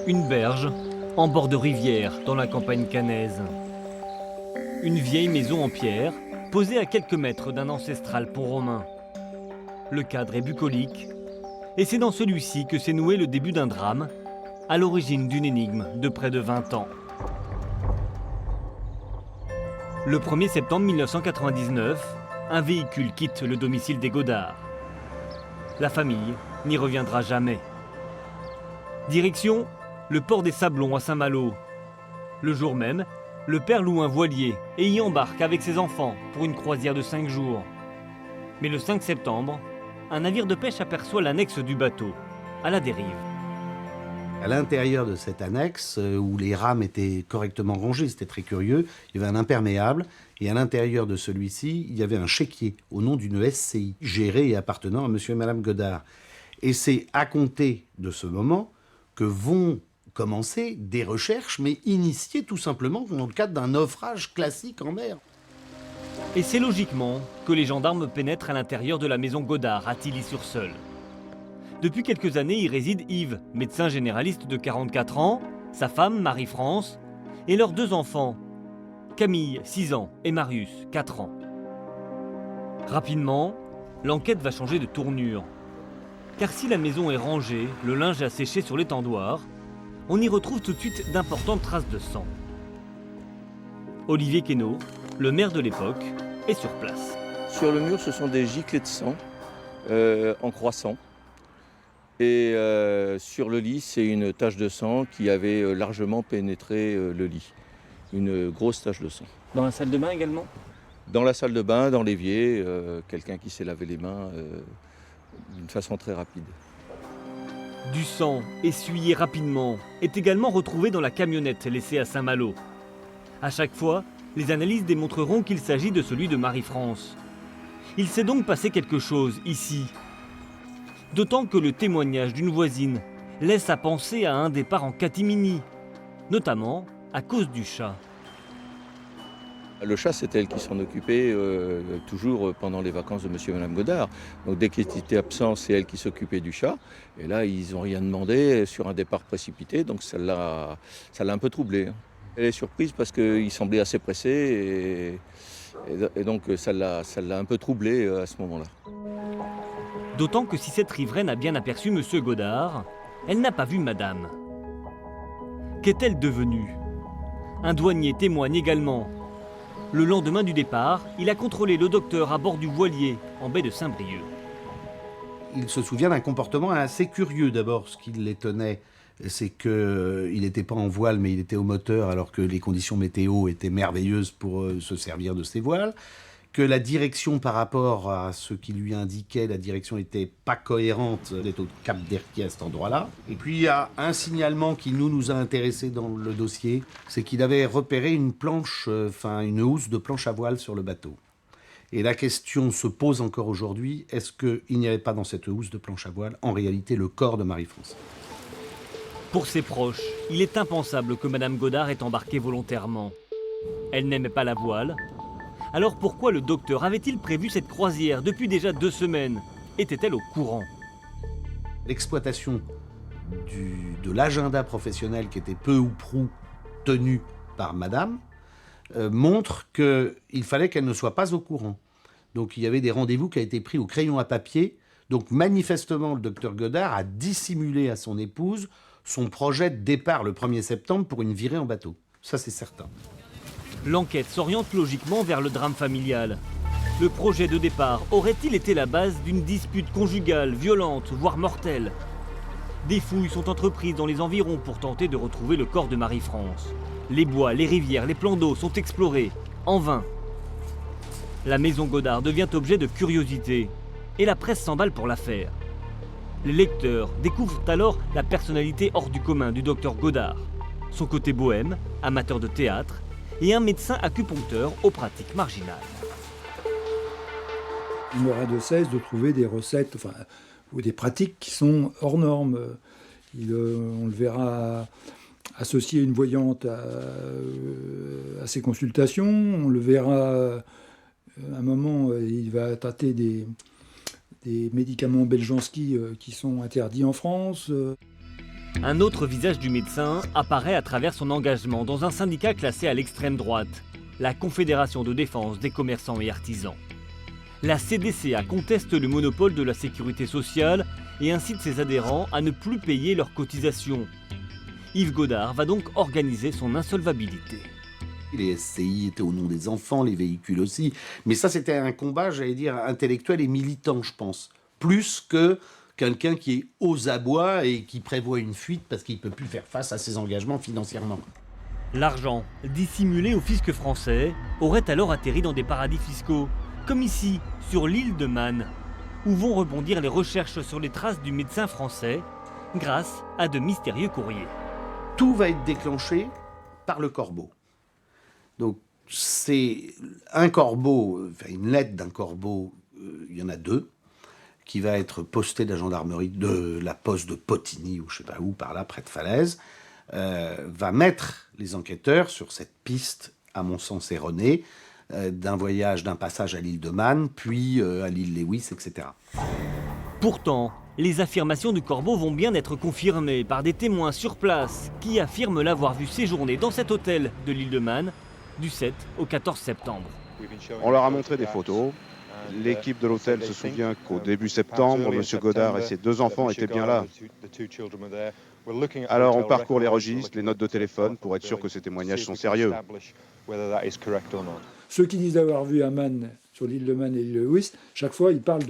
Une berge, en bord de rivière, dans la campagne caennaise. Une vieille maison en pierre, posée à quelques mètres d'un ancestral pont romain. Le cadre est bucolique, et c'est dans celui-ci que s'est noué le début d'un drame, à l'origine d'une énigme de près de 20 ans. Le 1er septembre 1999, un véhicule quitte le domicile des Godard. La famille n'y reviendra jamais. Direction, le port des Sablons à Saint-Malo. Le jour même, le père loue un voilier et y embarque avec ses enfants pour une croisière de 5 jours. Mais le 5 septembre, un navire de pêche aperçoit l'annexe du bateau, à la dérive. À l'intérieur de cette annexe, où les rames étaient correctement rangées, c'était très curieux, il y avait un imperméable, et à l'intérieur de celui-ci, il y avait un chéquier au nom d'une SCI, gérée et appartenant à monsieur et madame Godard. Et c'est à compter de ce moment que vont commencer des recherches, mais initiées tout simplement dans le cadre d'un naufrage classique en mer. Et c'est logiquement que les gendarmes pénètrent à l'intérieur de la maison Godard à Tilly-sur-Seul. Depuis quelques années y réside Yves, médecin généraliste de 44 ans, sa femme Marie-France et leurs 2 enfants, Camille, 6 ans, et Marius, 4 ans. Rapidement, l'enquête va changer de tournure. Car si la maison est rangée, le linge a séché sur l'étendoir, on y retrouve tout de suite d'importantes traces de sang. Olivier Queneau, le maire de l'époque, est sur place. Sur le mur, ce sont des giclées de sang en croissant. Et sur le lit, c'est une tache de sang qui avait largement pénétré le lit. Une grosse tache de sang. Dans la salle de bain également ? Dans la salle de bain, dans l'évier, quelqu'un qui s'est lavé les mains d'une façon très rapide. Du sang, essuyé rapidement, est également retrouvé dans la camionnette laissée à Saint-Malo. À chaque fois, les analyses démontreront qu'il s'agit de celui de Marie-France. Il s'est donc passé quelque chose ici. D'autant que le témoignage d'une voisine laisse à penser à un départ en catimini, notamment à cause du chat. Le chat, c'est elle qui s'en occupait toujours pendant les vacances de monsieur et madame Godard. Donc dès qu'il était absent, c'est elle qui s'occupait du chat. Et là, ils n'ont rien demandé sur un départ précipité, donc ça l'a un peu troublée. Elle est surprise parce qu'il semblait assez pressé et donc ça l'a un peu troublée à ce moment-là. D'autant que si cette riveraine a bien aperçu monsieur Godard, elle n'a pas vu madame. Qu'est-elle devenue? Un douanier témoigne également. Le lendemain du départ, il a contrôlé le docteur à bord du voilier en baie de Saint-Brieuc. Il se souvient d'un comportement assez curieux. D'abord, ce qui l'étonnait, c'est qu'il n'était pas en voile, mais il était au moteur, alors que les conditions météo étaient merveilleuses pour se servir de ses voiles. Que la direction par rapport à ce qui lui indiquait, la direction n'était pas cohérente d'être au Cap d'Erquy à cet endroit-là. Et puis il y a un signalement qui nous a intéressés dans le dossier, c'est qu'il avait repéré une planche, une housse de planche à voile sur le bateau. Et la question se pose encore aujourd'hui, est-ce qu'il n'y avait pas dans cette housse de planche à voile, en réalité, le corps de Marie-France ? Pour ses proches, il est impensable que madame Godard ait embarqué volontairement. Elle n'aimait pas la voile. Alors pourquoi le docteur avait-il prévu cette croisière depuis déjà 2 semaines? Était-elle au courant? L'exploitation de l'agenda professionnel qui était peu ou prou tenu par madame montre qu'il fallait qu'elle ne soit pas au courant. Donc il y avait des rendez-vous qui ont été pris au crayon à papier. Donc manifestement, le docteur Godard a dissimulé à son épouse son projet de départ le 1er septembre pour une virée en bateau. Ça, c'est certain. L'enquête s'oriente logiquement vers le drame familial. Le projet de départ aurait-il été la base d'une dispute conjugale, violente, voire mortelle? Des fouilles sont entreprises dans les environs pour tenter de retrouver le corps de Marie-France. Les bois, les rivières, les plans d'eau sont explorés, en vain. La maison Godard devient objet de curiosité, et la presse s'emballe pour l'affaire. Les lecteurs découvrent alors la personnalité hors du commun du docteur Godard, son côté bohème, amateur de théâtre, et un médecin acupuncteur aux pratiques marginales. Il n'aura de cesse de trouver des recettes ou des pratiques qui sont hors normes. On le verra associer une voyante à ses consultations. On le verra, à un moment, il va tâter des médicaments Beljanski qui sont interdits en France. Un autre visage du médecin apparaît à travers son engagement dans un syndicat classé à l'extrême droite, la Confédération de défense des commerçants et artisans. La CDCA conteste le monopole de la sécurité sociale et incite ses adhérents à ne plus payer leurs cotisations. Yves Godard va donc organiser son insolvabilité. Les SCI étaient au nom des enfants, les véhicules aussi. Mais ça, c'était un combat, j'allais dire, intellectuel et militant, je pense. Plus que quelqu'un qui est aux abois et qui prévoit une fuite parce qu'il ne peut plus faire face à ses engagements financièrement. L'argent, dissimulé au fisc français, aurait alors atterri dans des paradis fiscaux, comme ici, sur l'île de Man, où vont rebondir les recherches sur les traces du médecin français, grâce à de mystérieux courriers. Tout va être déclenché par le corbeau. Donc, c'est un corbeau, enfin une lettre d'un corbeau, il y en a deux, qui va être postée de la gendarmerie de la poste de Potigny, ou je ne sais pas où, par là, près de Falaise, va mettre les enquêteurs sur cette piste, à mon sens erronée, d'un voyage, d'un passage à l'île de Man, puis à l'île Lewis, etc. Pourtant, les affirmations du corbeau vont bien être confirmées par des témoins sur place qui affirment l'avoir vu séjourner dans cet hôtel de l'île de Man du 7 au 14 septembre. On leur a montré des photos. L'équipe de l'hôtel se souvient qu'au début septembre, M. Godard et ses deux enfants étaient bien là. Alors on parcourt les registres, les notes de téléphone pour être sûr que ces témoignages sont sérieux. Ceux qui disent avoir vu un Man sur l'île de Man et l'île Lewis, chaque fois ils parlent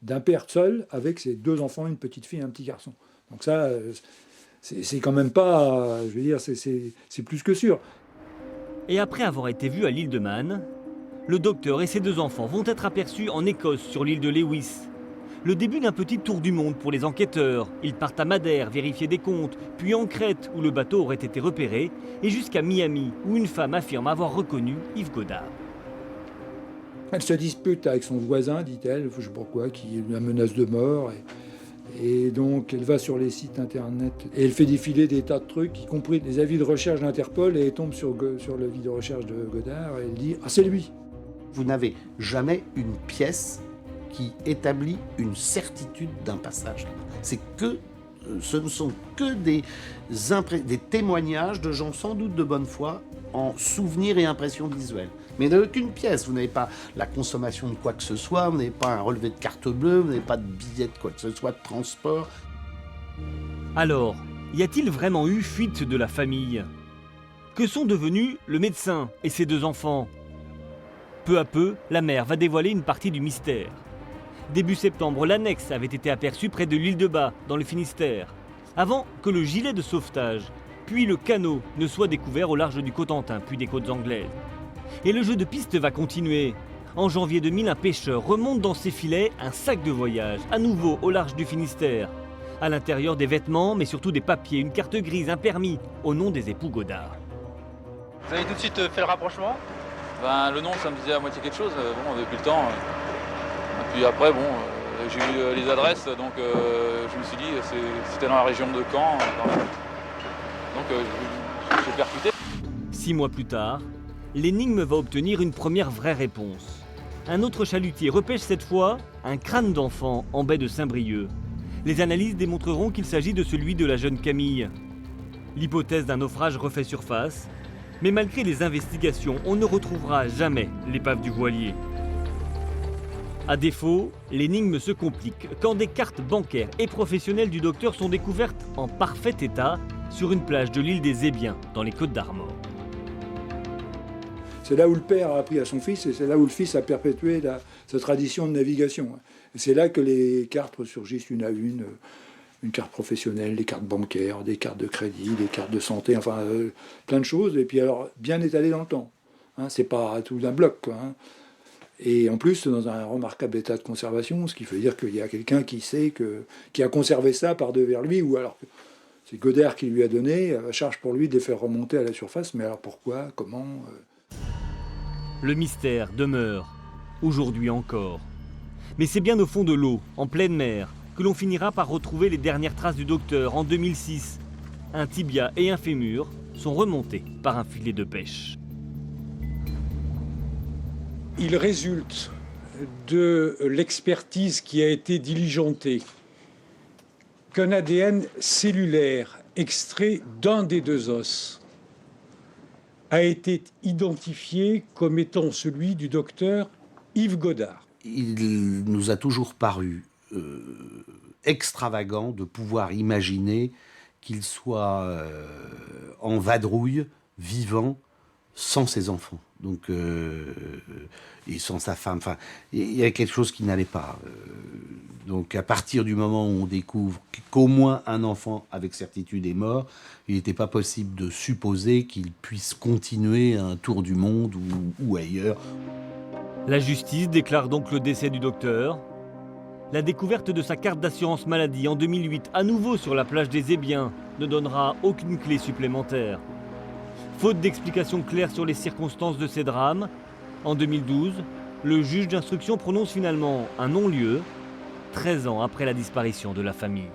d'un père seul avec ses deux enfants, une petite fille et un petit garçon. Donc ça, c'est quand même pas, je veux dire, c'est plus que sûr. Et après avoir été vu à l'île de Man, le docteur et ses deux enfants vont être aperçus en Écosse sur l'île de Lewis. Le début d'un petit tour du monde pour les enquêteurs. Ils partent à Madère vérifier des comptes, puis en Crète où le bateau aurait été repéré, et jusqu'à Miami où une femme affirme avoir reconnu Yves Godard. Elle se dispute avec son voisin, dit-elle, je ne sais pas quoi, qui la menace de mort. Et donc elle va sur les sites internet et elle fait défiler des tas de trucs, y compris des avis de recherche d'Interpol, et elle tombe sur l'avis de recherche de Godard et elle dit « Ah, c'est lui !» Vous n'avez jamais une pièce qui établit une certitude d'un passage. Ce ne sont que des témoignages de gens sans doute de bonne foi en souvenirs et impressions visuelles. Mais aucune pièce, vous n'avez pas la consommation de quoi que ce soit, vous n'avez pas un relevé de carte bleue, vous n'avez pas de billet de quoi que ce soit, de transport. Alors, y a-t-il vraiment eu fuite de la famille? Que sont devenus le médecin et ses deux enfants? Peu à peu, la mère va dévoiler une partie du mystère. Début septembre, l'annexe avait été aperçue près de l'île de Bas, dans le Finistère, avant que le gilet de sauvetage, puis le canot ne soit découvert au large du Cotentin, puis des côtes anglaises. Et le jeu de piste va continuer. En janvier 2000, un pêcheur remonte dans ses filets un sac de voyage, à nouveau au large du Finistère. À l'intérieur, des vêtements, mais surtout des papiers, une carte grise, un permis, au nom des époux Godard. Vous avez tout de suite fait le rapprochement? Ben, le nom, ça me disait à moitié quelque chose, bon, depuis le temps. Et puis après, bon, j'ai eu les adresses, donc je me suis dit, c'était dans la région de Caen. Donc j'ai percuté. 6 mois plus tard, l'énigme va obtenir une première vraie réponse. Un autre chalutier repêche cette fois un crâne d'enfant en baie de Saint-Brieuc. Les analyses démontreront qu'il s'agit de celui de la jeune Camille. L'hypothèse d'un naufrage refait surface, mais malgré les investigations, on ne retrouvera jamais l'épave du voilier. À défaut, l'énigme se complique quand des cartes bancaires et professionnelles du docteur sont découvertes en parfait état sur une plage de l'île des Ébiens, dans les Côtes d'Armor. C'est là où le père a appris à son fils et c'est là où le fils a perpétué sa tradition de navigation. Et c'est là que les cartes ressurgissent une à une carte professionnelle, des cartes bancaires, des cartes de crédit, des cartes de santé, enfin plein de choses. Et puis alors, bien étalées dans le temps. Hein, c'est pas tout d'un bloc, quoi. Hein. Et en plus, dans un remarquable état de conservation, ce qui veut dire qu'il y a quelqu'un qui sait qui a conservé ça par devers lui, ou alors que c'est Godard qui lui a donné, à charge pour lui de les faire remonter à la surface, mais alors pourquoi, comment Le mystère demeure, aujourd'hui encore. Mais c'est bien au fond de l'eau, en pleine mer, que l'on finira par retrouver les dernières traces du docteur en 2006. Un tibia et un fémur sont remontés par un filet de pêche. Il résulte de l'expertise qui a été diligentée qu'un ADN cellulaire extrait d'un des deux os a été identifié comme étant celui du docteur Yves Godard. Il nous a toujours paru extravagant de pouvoir imaginer qu'il soit en vadrouille, vivant, sans ses enfants. Donc, et sans sa femme. Enfin, il y a quelque chose qui n'allait pas. Donc, à partir du moment où on découvre qu'au moins un enfant avec certitude est mort, il n'était pas possible de supposer qu'il puisse continuer un tour du monde ou ailleurs. La justice déclare donc le décès du docteur. La découverte de sa carte d'assurance maladie en 2008, à nouveau sur la plage des Ébiens, ne donnera aucune clé supplémentaire. Faute d'explications claires sur les circonstances de ces drames, en 2012, le juge d'instruction prononce finalement un non-lieu, 13 ans après la disparition de la famille.